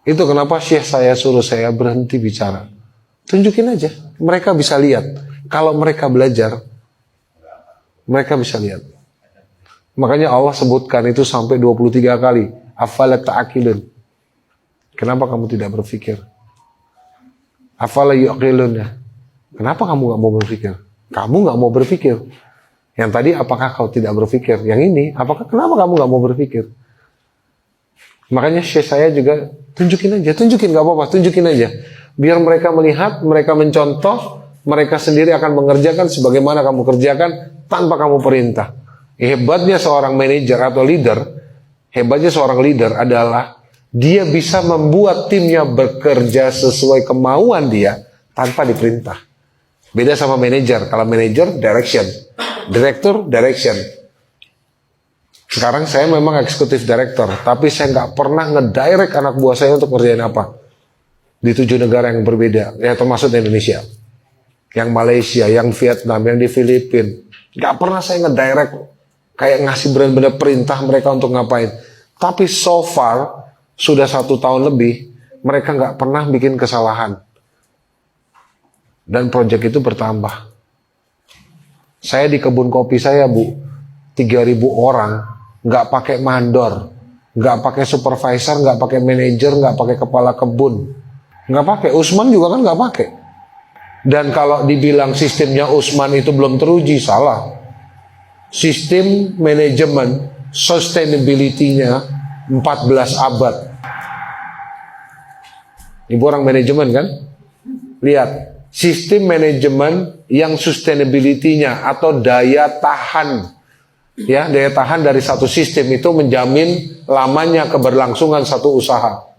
Itu kenapa Syekh saya suruh saya berhenti bicara. Tunjukin aja, mereka bisa lihat. Kalau mereka belajar, mereka bisa lihat. Makanya Allah sebutkan itu sampai 23 kali. Afala ta'aqilun. Kenapa kamu tidak berpikir? Afala yu'qilun ya. Kenapa kamu gak mau berpikir? Kamu gak mau berpikir. Yang tadi apakah kau tidak berpikir? Yang ini, kenapa kamu gak mau berpikir? Makanya Syekh saya juga tunjukin aja, tunjukin gak apa-apa, tunjukin aja. Biar mereka melihat, mereka mencontoh, mereka sendiri akan mengerjakan sebagaimana kamu kerjakan tanpa kamu perintah. Hebatnya seorang manajer atau leader, hebatnya seorang leader adalah dia bisa membuat timnya bekerja sesuai kemauan dia tanpa diperintah. Beda sama manajer. Kalau manajer direction, direktur direction. Sekarang saya memang eksekutif director, tapi saya nggak pernah ngedirect anak buah saya untuk ngerjain apa. Di 7 negara yang berbeda, ya termasuk Indonesia, yang Malaysia, yang Vietnam, yang di Filipina. Nggak pernah saya ngedirect kayak ngasih benar-benar perintah mereka untuk ngapain. Tapi so far sudah 1 tahun lebih mereka nggak pernah bikin kesalahan. Dan proyek itu bertambah. Saya di kebun kopi saya, Bu, 3.000 orang, nggak pakai mandor, nggak pakai supervisor, nggak pakai manajer, nggak pakai kepala kebun, nggak pakai. Usman juga kan nggak pakai. Dan kalau dibilang sistemnya Usman itu belum teruji, salah. Sistem manajemen sustainability-nya 14 abad. Ibu orang manajemen kan? Lihat. Sistem manajemen yang sustainability-nya atau daya tahan, ya, daya tahan dari satu sistem itu menjamin lamanya keberlangsungan satu usaha.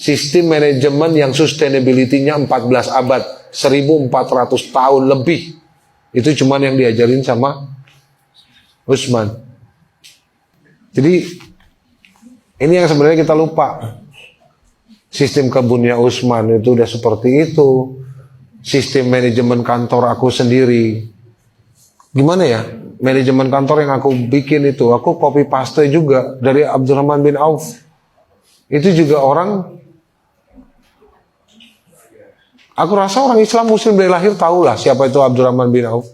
Sistem manajemen yang sustainability-nya 14 abad, 1400 tahun lebih. Itu cuman yang diajarin sama Usman. Jadi ini yang sebenarnya kita lupa. Sistem kebunnya Usman itu udah seperti itu. Sistem manajemen kantor aku sendiri. Gimana ya? Manajemen kantor yang aku bikin itu, aku copy paste juga dari Abdurrahman bin Auf. Itu juga orang, aku rasa orang Islam Muslim dari lahir tahulah siapa itu Abdurrahman bin Auf.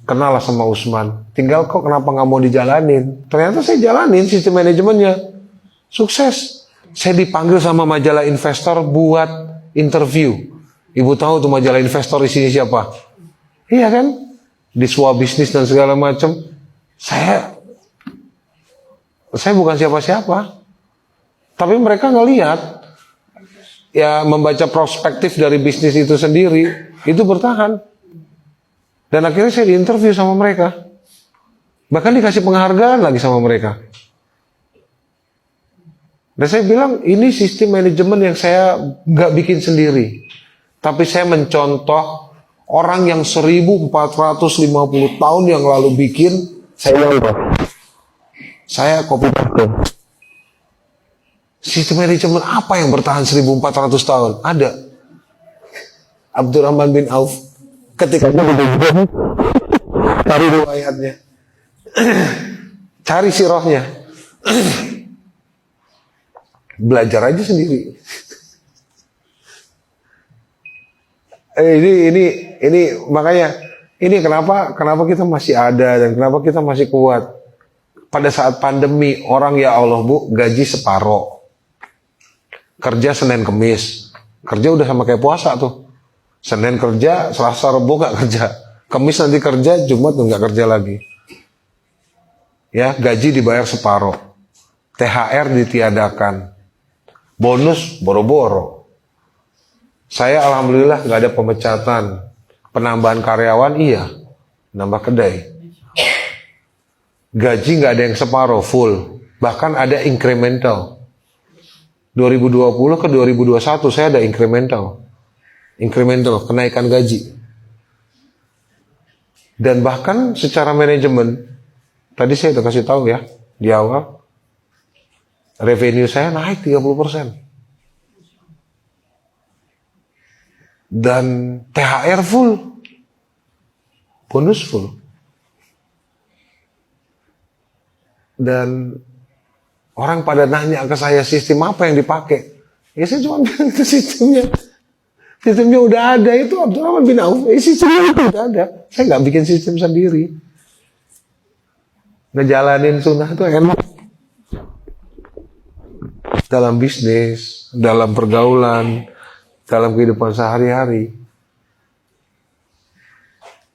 Kenal lah sama Usman. Tinggal kok kenapa nggak mau dijalanin? Ternyata saya jalanin sistem manajemennya. Sukses. Saya dipanggil sama majalah investor buat interview. Ibu tahu tuh majalah investor isinya siapa? Iya kan? Di Swa Bisnis dan segala macam. Saya bukan siapa-siapa. Tapi mereka ngelihat, ya membaca perspektif dari bisnis itu sendiri, itu bertahan. Dan akhirnya saya diinterview sama mereka. Bahkan dikasih penghargaan lagi sama mereka. Dan saya bilang, ini sistem manajemen yang saya nggak bikin sendiri. Tapi saya mencontoh orang yang 1450 tahun yang lalu bikin, saya copy paste. Sistem manajemen apa yang bertahan 1400 tahun? Ada. Abdurrahman bin Auf. Ketika cari riwayatnya. Cari sirahnya. Belajar aja sendiri. Ini makanya ini kenapa kita masih ada dan kenapa kita masih kuat. Pada saat pandemi orang, ya Allah Bu, gaji separoh. Kerja Senin Kemis. Kerja udah sama kayak puasa tuh. Senin kerja, Selasa Rabu gak kerja. Kemis nanti kerja, Jumat nggak kerja lagi. Ya, gaji dibayar separoh. THR ditiadakan. Bonus boro-boro. Saya alhamdulillah nggak ada pemecatan. Penambahan karyawan iya, nambah kedai. Gaji nggak ada yang separoh, full. Bahkan ada incremental. 2020 ke 2021 saya ada incremental. Incremental, kenaikan gaji. Dan bahkan secara manajemen, tadi saya udah kasih tahu ya, di awal, revenue saya naik 30%. Dan THR full. Bonus full. Dan Orang pada nanya ke saya sistem apa yang dipakai. Ya saya cuma bilang itu sistemnya. Sistemnya udah ada, itu Abdurrahman bin Auf. Sistemnya itu udah ada. Saya nggak bikin sistem sendiri. Ngejalanin sunnah itu enak. Dalam bisnis, dalam pergaulan, dalam kehidupan sehari-hari.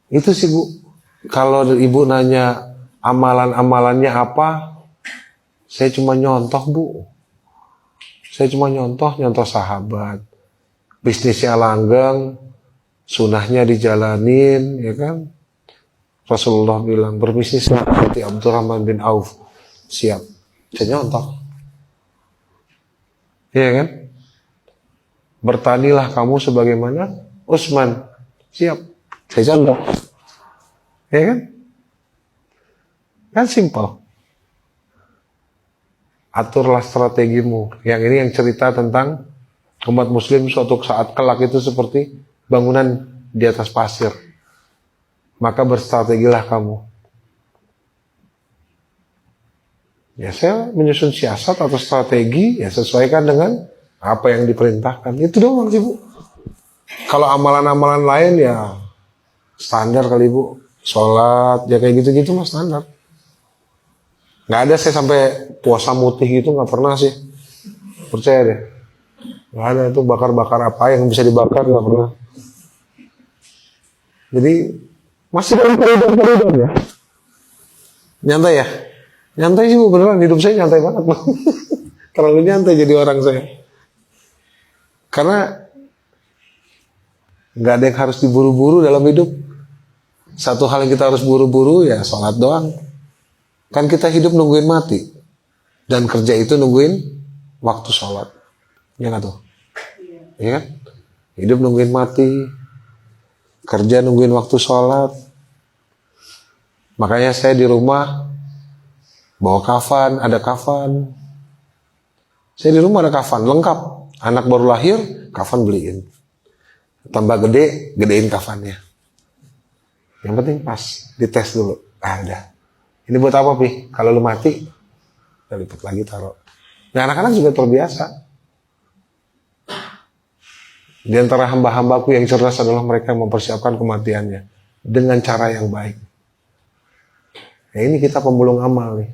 Itu sih Bu. Kalau ibu nanya amalan-amalannya apa, saya cuma nyontoh Bu. Saya cuma nyontoh sahabat. Bisnisnya langgeng, sunahnya dijalanin, ya kan? Rasulullah bilang berbisnis seperti Abdurrahman bin Auf. Siap. Saya nyontoh. Iya kan? Bertanilah kamu sebagaimana Utsman. Siap. Saya contoh. Iya kan? Kan simpel. Aturlah strategimu. Yang ini yang cerita tentang umat muslim suatu saat kelak itu seperti bangunan di atas pasir. Maka berstrategilah kamu. Ya saya menyusun siasat atau strategi, ya sesuaikan dengan apa yang diperintahkan. Itu doang sih Bu. Kalau amalan-amalan lain ya standar kali Bu. Sholat, ya kayak gitu-gitu mah standar. Nggak ada saya sampai puasa mutih gitu, nggak pernah sih. Percaya deh. Nggak ada itu bakar-bakar apa yang bisa dibakar, nggak pernah. Jadi masih dalam koridor-koridor ya. Nyantai ya? Nyantai sih Bu, beneran hidup saya nyantai banget. Terlalu nyantai jadi orang saya. Karena nggak ada yang harus diburu-buru dalam hidup. Satu hal yang kita harus buru-buru ya sholat doang. Kan kita hidup nungguin mati. Dan kerja itu nungguin waktu sholat. Ya nggak tuh? Iya kan? Hidup nungguin mati. Kerja nungguin waktu sholat. Makanya saya di rumah bawa kafan, ada kafan. Saya di rumah ada kafan, lengkap. Anak baru lahir, kafan beliin. Tambah gede, gedein kafannya. Yang penting pas, dites dulu. Ada. Ini buat apa, Pi? Kalau lu mati, udah lipat lagi taruh. Nah, anak-anak juga terbiasa. Di antara hamba-hambaku yang cerdas adalah mereka yang mempersiapkan kematiannya dengan cara yang baik. Nah, ini kita pemulung amal nih.